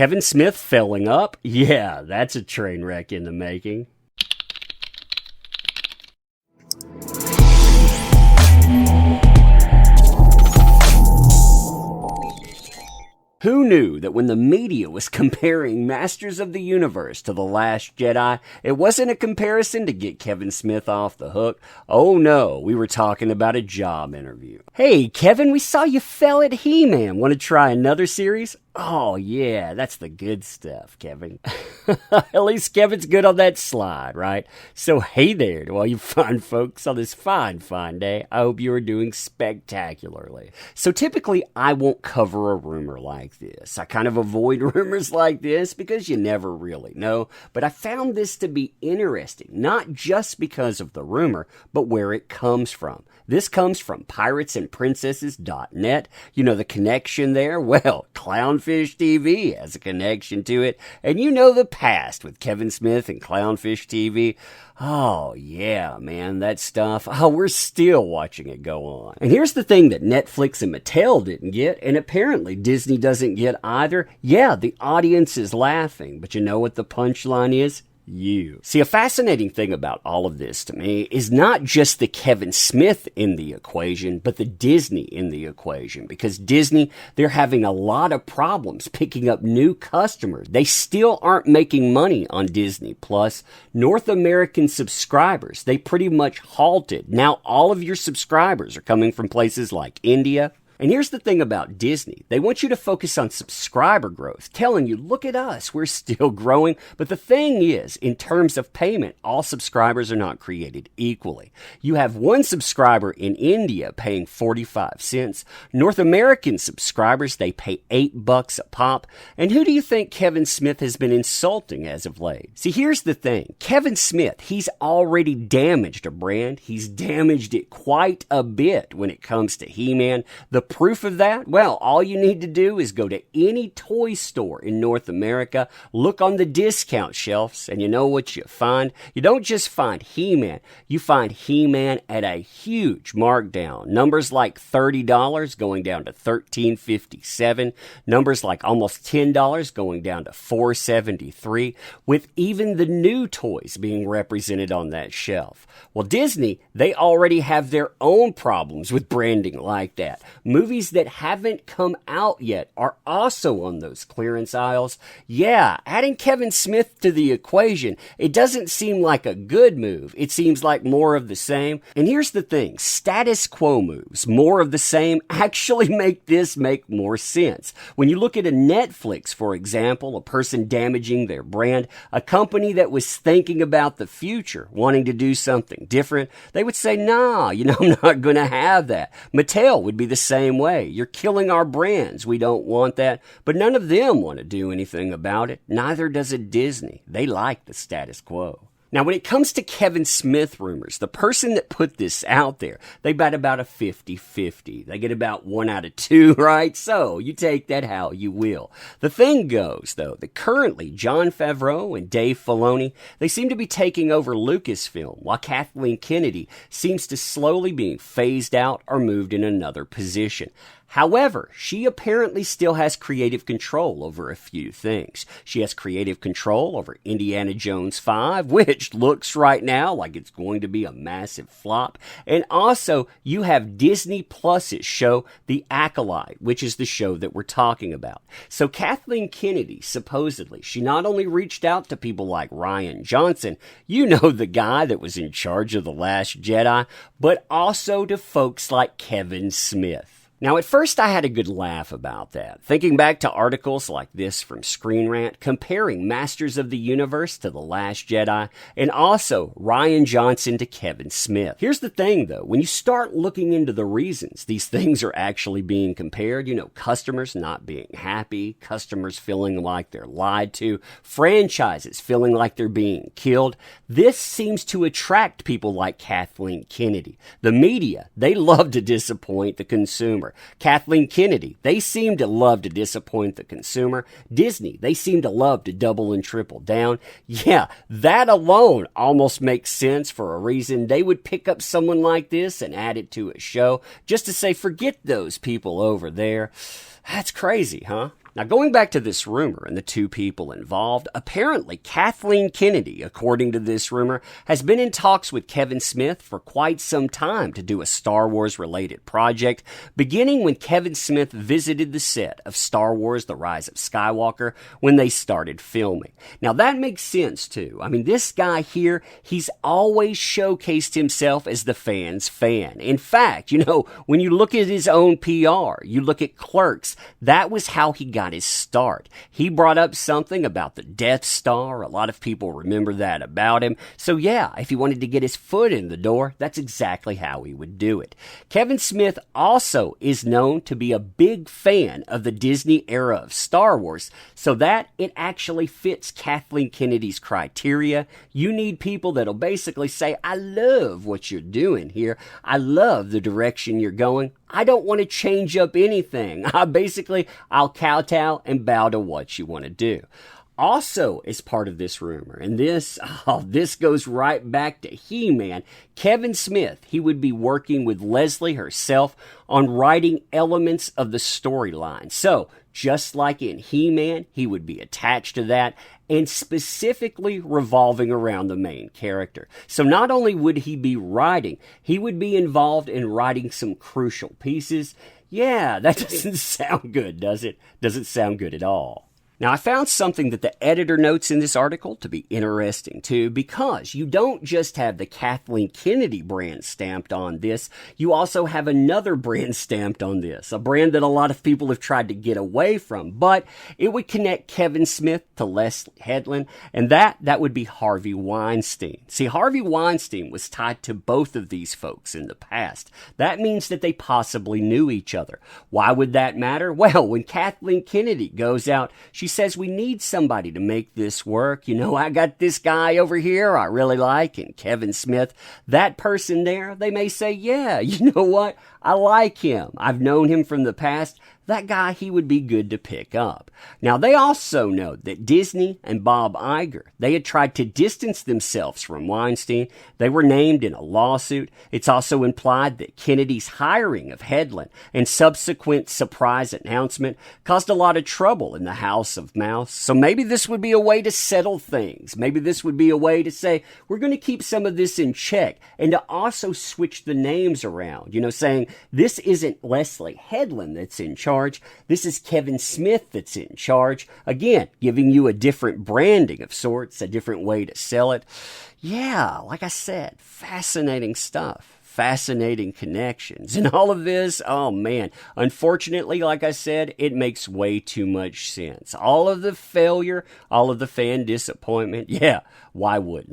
Kevin Smith felling up? Yeah, that's a train wreck in the making. Who knew that when the media was comparing Masters of the Universe to The Last Jedi, it wasn't a comparison to get Kevin Smith off the hook? Oh no, we were talking about a job interview. Hey Kevin, we saw you fell at He-Man. Want to try another series? Oh yeah, that's the good stuff, Kevin. At least Kevin's good on that slide, right? So hey there to all you fine folks on this fine day. I hope you are doing spectacularly. So typically I won't cover a rumor like this. I kind of avoid rumors like this because you never really know. But I found this to be interesting, not just because of the rumor, but where it comes from. This comes from piratesandprincesses.net. You know the connection there? Well, Clownfish TV has a connection to it. And you know the past with Kevin Smith and Clownfish TV. Oh, yeah, man, that stuff. Oh, we're still watching it go on. And here's the thing that Netflix and Mattel didn't get, and apparently Disney doesn't get either. Yeah, the audience is laughing, but you know what the punchline is? You. See, a fascinating thing about all of this to me is not just the Kevin Smith in the equation, but the Disney in the equation. Because Disney, they're having a lot of problems picking up new customers. They still aren't making money on Disney Plus. North American subscribers, they pretty much halted. Now all of your subscribers are coming from places like India. And here's the thing about Disney. They want you to focus on subscriber growth, telling you, look at us, we're still growing. But the thing is, in terms of payment, all subscribers are not created equally. You have one subscriber in India paying 45 cents. North American subscribers, they pay $8 a pop. And who do you think Kevin Smith has been insulting as of late? See, here's the thing. Kevin Smith, he's already damaged a brand. He's damaged it quite a bit when it comes to He-Man. The proof of that? Well, all you need to do is go to any toy store in North America, look on the discount shelves, and you know what you find? You don't just find He-Man. You find He-Man at a huge markdown. Numbers like $30 going down to $13.57. Numbers like almost $10 going down to $4.73, with even the new toys being represented on that shelf. Well, Disney, they already have their own problems with branding like that. Movies that haven't come out yet are also on those clearance aisles. Yeah, adding Kevin Smith to the equation, it doesn't seem like a good move. It seems like more of the same. And here's the thing, status quo moves, more of the same, actually make this make more sense. When you look at a Netflix, for example, a person damaging their brand, a company that was thinking about the future, wanting to do something different, they would say, nah, I'm not going to have that. Mattel would be the same way. You're killing our brands. We don't want that. But none of them want to do anything about it. Neither does a Disney. They like the status quo. Now, when it comes to Kevin Smith rumors, the person that put this out there, they bet about a 50-50. They get about 1 out of 2, right? So you take that how you will. The thing goes, though, that currently Jon Favreau and Dave Filoni, they seem to be taking over Lucasfilm, while Kathleen Kennedy seems to slowly being phased out or moved in another position. However, she apparently still has creative control over a few things. She has creative control over Indiana Jones 5, which looks right now like it's going to be a massive flop. And also, you have Disney Plus's show, The Acolyte, which is the show that we're talking about. So Kathleen Kennedy, supposedly, she not only reached out to people like Rian Johnson, you know the guy that was in charge of The Last Jedi, but also to folks like Kevin Smith. Now, at first, I had a good laugh about that, thinking back to articles like this from Screen Rant, comparing Masters of the Universe to The Last Jedi, and also Rian Johnson to Kevin Smith. Here's the thing, though. When you start looking into the reasons these things are actually being compared, customers not being happy, customers feeling like they're lied to, franchises feeling like they're being killed, this seems to attract people like Kathleen Kennedy. The media, they love to disappoint the consumer. Kathleen Kennedy, they seem to love to disappoint the consumer. Disney, they seem to love to double and triple down. Yeah, that alone almost makes sense for a reason they would pick up someone like this and add it to a show just to say, forget those people over there. That's crazy, huh? Now, going back to this rumor and the two people involved, apparently Kathleen Kennedy, according to this rumor, has been in talks with Kevin Smith for quite some time to do a Star Wars-related project, beginning when Kevin Smith visited the set of Star Wars: The Rise of Skywalker when they started filming. Now, that makes sense, too. I mean, this guy here, he's always showcased himself as the fan's fan. In fact, when you look at his own PR, you look at Clerks, that was how he got his start. He brought up something about the Death Star. A lot of people remember that about him. So yeah, if he wanted to get his foot in the door, that's exactly how he would do it. Kevin Smith also is known to be a big fan of the Disney era of Star Wars, so that it actually fits Kathleen Kennedy's criteria. You need people that'll basically say, I love what you're doing here. I love the direction you're going. I don't want to change up anything. I'll kowtow and bow to what you want to do. Also, as part of this rumor, and this goes right back to He-Man, Kevin Smith, he would be working with Leslie herself on writing elements of the storyline. So, just like in He-Man, he would be attached to that and specifically revolving around the main character. So not only would he be writing, he would be involved in writing some crucial pieces. Yeah, that doesn't sound good, does it? Doesn't sound good at all. Now, I found something that the editor notes in this article to be interesting, too, because you don't just have the Kathleen Kennedy brand stamped on this, you also have another brand stamped on this, a brand that a lot of people have tried to get away from, but it would connect Kevin Smith to Leslie Headland, and that would be Harvey Weinstein. See, Harvey Weinstein was tied to both of these folks in the past. That means that they possibly knew each other. Why would that matter? Well, when Kathleen Kennedy goes out, she says, we need somebody to make this work. I got this guy over here I really like, and Kevin Smith, that person there, they may say, yeah, you know what? I like him. I've known him from the past. That guy, he would be good to pick up. Now, they also know that Disney and Bob Iger, they had tried to distance themselves from Weinstein. They were named in a lawsuit. It's also implied that Kennedy's hiring of Headland and subsequent surprise announcement caused a lot of trouble in the House of Mouse. So maybe this would be a way to settle things. Maybe this would be a way to say, we're going to keep some of this in check, and to also switch the names around, saying this isn't Leslie Headland that's in charge. This is Kevin Smith that's in charge. Again, giving you a different branding of sorts, a different way to sell it. Yeah, like I said, fascinating stuff. Fascinating connections. And all of this, oh man, unfortunately, like I said, it makes way too much sense. All of the failure, all of the fan disappointment, yeah, why wouldn't?